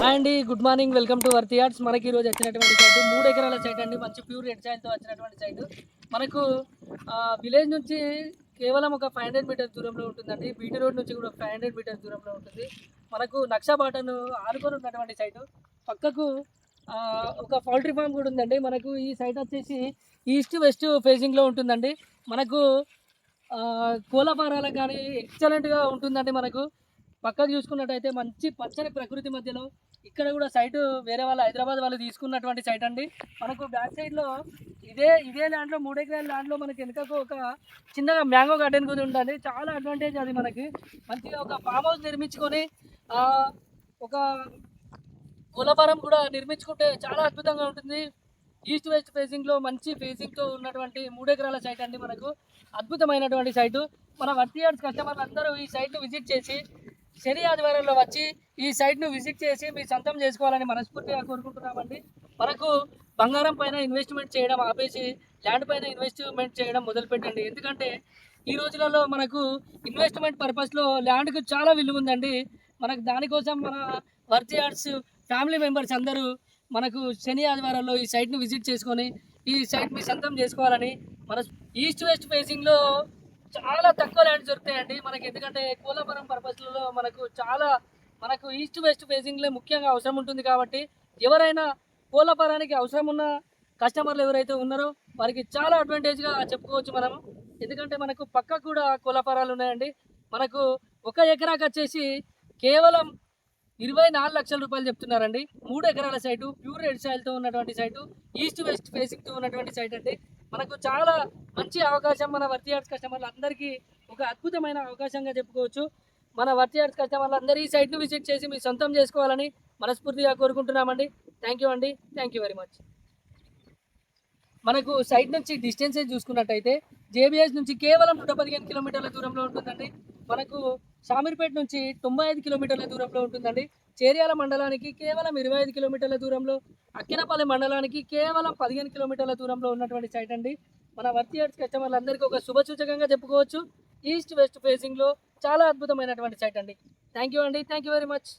Hi అండి, good morning. Welcome to worthy arts. మనకి ఈరోజు వచ్చినటువంటి సైట్ 3 ఎకరాల సైట్ అండి. మంచి ప్యూర్ రెడ్ సాయిల్తో వచ్చినటువంటి సైట్. మనకు విలేజ్ నుంచి కేవలం ఒక 500 మీటర్స్ దూరంలో ఉంటుందండి. బీటీ రోడ్ నుంచి కూడా 500 మీటర్స్ దూరంలో ఉంటుంది. మనకు నక్షా బాటను ఆనుకొని ఉన్నటువంటి సైటు. పక్కకు ఒక పౌల్ట్రీ ఫామ్ కూడా ఉందండి. మనకు ఈ సైట్ వచ్చేసి ఈస్ట్ వెస్ట్ ఫేసింగ్లో ఉంటుందండి. మనకు కోళ్ళ ఫారాలకు కానీ ఎక్సలెంట్గా ఉంటుందండి. మనకు పక్కకు చూసుకున్నట్టయితే మంచి పచ్చని ప్రకృతి మధ్యలో ఇక్కడ కూడా సైటు వేరే వాళ్ళు హైదరాబాద్ వాళ్ళు తీసుకున్నటువంటి సైట్ అండి. మనకు బ్యాక్ సైడ్లో ఇదే ల్యాండ్లో 3 ఎకరాల ల్యాండ్లో మనకి వెనుకకు ఒక చిన్నగా మ్యాంగో గార్డెన్ కూడా ఉంటుంది. చాలా అడ్వాంటేజ్ అది. మనకి మంచిగా ఒక ఫామ్ హౌస్ నిర్మించుకొని ఒక కోళ్ళ ఫారం కూడా నిర్మించుకుంటే చాలా అద్భుతంగా ఉంటుంది. ఈస్ట్ వెస్ట్ ఫేసింగ్లో మంచి ఫేసింగ్తో ఉన్నటువంటి 3 ఎకరాల సైట్ అండి. మనకు అద్భుతమైనటువంటి సైటు. మన వర్తి యార్డ్స్ కస్టమర్లు అందరూ ఈ సైట్ను విజిట్ చేసి శని ఆదివారంలో వచ్చి ఈ సైట్ను విజిట్ చేసి మీ సొంతం చేసుకోవాలని మనస్ఫూర్తిగా కోరుకుంటున్నామండి. మనకు బంగారం పైన ఇన్వెస్ట్మెంట్ చేయడం ఆపేసి ల్యాండ్ పైన ఇన్వెస్ట్మెంట్ చేయడం మొదలుపెట్టండి. ఎందుకంటే ఈ రోజులలో మనకు ఇన్వెస్ట్మెంట్ పర్పస్లో ల్యాండ్కు చాలా విలువ ఉందండి. మనకు దానికోసం మన వర్తి యార్డ్స్ ఫ్యామిలీ మెంబర్స్ అందరూ మనకు శని ఆదివారాల్లో ఈ సైట్ను విజిట్ చేసుకొని ఈ సైట్ మీ సొంతం చేసుకోవాలని మన ఈస్ట్ వెస్ట్ ఫేసింగ్లో చాలా తక్కువ ల్యాండ్ దొరుకుతాయండి మనకి. ఎందుకంటే కోలాపురం పర్పస్లలో మనకు ఈస్ట్ వెస్ట్ ఫేసింగ్లో ముఖ్యంగా అవసరం ఉంటుంది. కాబట్టి ఎవరైనా కోలాపురానికి అవసరం ఉన్న కస్టమర్లు ఎవరైతే ఉన్నారో వారికి చాలా అడ్వాంటేజ్గా చెప్పుకోవచ్చు మనము. ఎందుకంటే మనకు పక్కకు కూడా కోలాపురాలు ఉన్నాయండి. మనకు 1 ఎకరాకి వచ్చేసి కేవలం 24 లక్షల రూపాయలు చెప్తున్నారండి. 3 ఎకరాల సైటు, ప్యూర్ రెడ్ సాయిల్తో ఉన్నటువంటి సైటు, ఈస్ట్ వెస్ట్ ఫేసింగ్తో ఉన్నటువంటి సైట్ అండి. మనకు చాలా మంచి అవకాశం. మన వర్తి యార్డ్స్ కస్టమర్లు అందరికీ ఒక అద్భుతమైన అవకాశంగా చెప్పుకోవచ్చు. మన వర్తి యార్డ్స్ కస్టమర్లు అందరూ ఈ సైట్ను విజిట్ చేసి మీ సొంతం చేసుకోవాలని మనస్ఫూర్తిగా కోరుకుంటున్నామండి. థ్యాంక్ యూ అండి. Thank you very much. మనకు సైట్ నుంచి డిస్టెన్స్ చూసుకున్నట్టయితే జేబీఎస్ నుంచి కేవలం 115 కిలోమీటర్ల దూరంలో ఉంటుందండి. మనకు షామీర్పేట నుంచి 95 కిలోమీటర్ల దూరంలో ఉంటుందండి. చేర్యాల మండలానికి కేవలం 25 కిలోమీటర్ల దూరంలో, అక్కినపల్లి మండలానికి కేవలం 15 కిలోమీటర్ల దూరంలో ఉన్నటువంటి సైట్ అండి. మన వర్తి యార్డ్స్ కస్టమర్లందరికీ ఒక శుభసూచకంగా చెప్పుకోవచ్చు. ఈస్ట్ వెస్ట్ ఫేసింగ్లో చాలా అద్భుతమైనటువంటి సైట్ అండి. థ్యాంక్ యూ అండి. Thank you very much.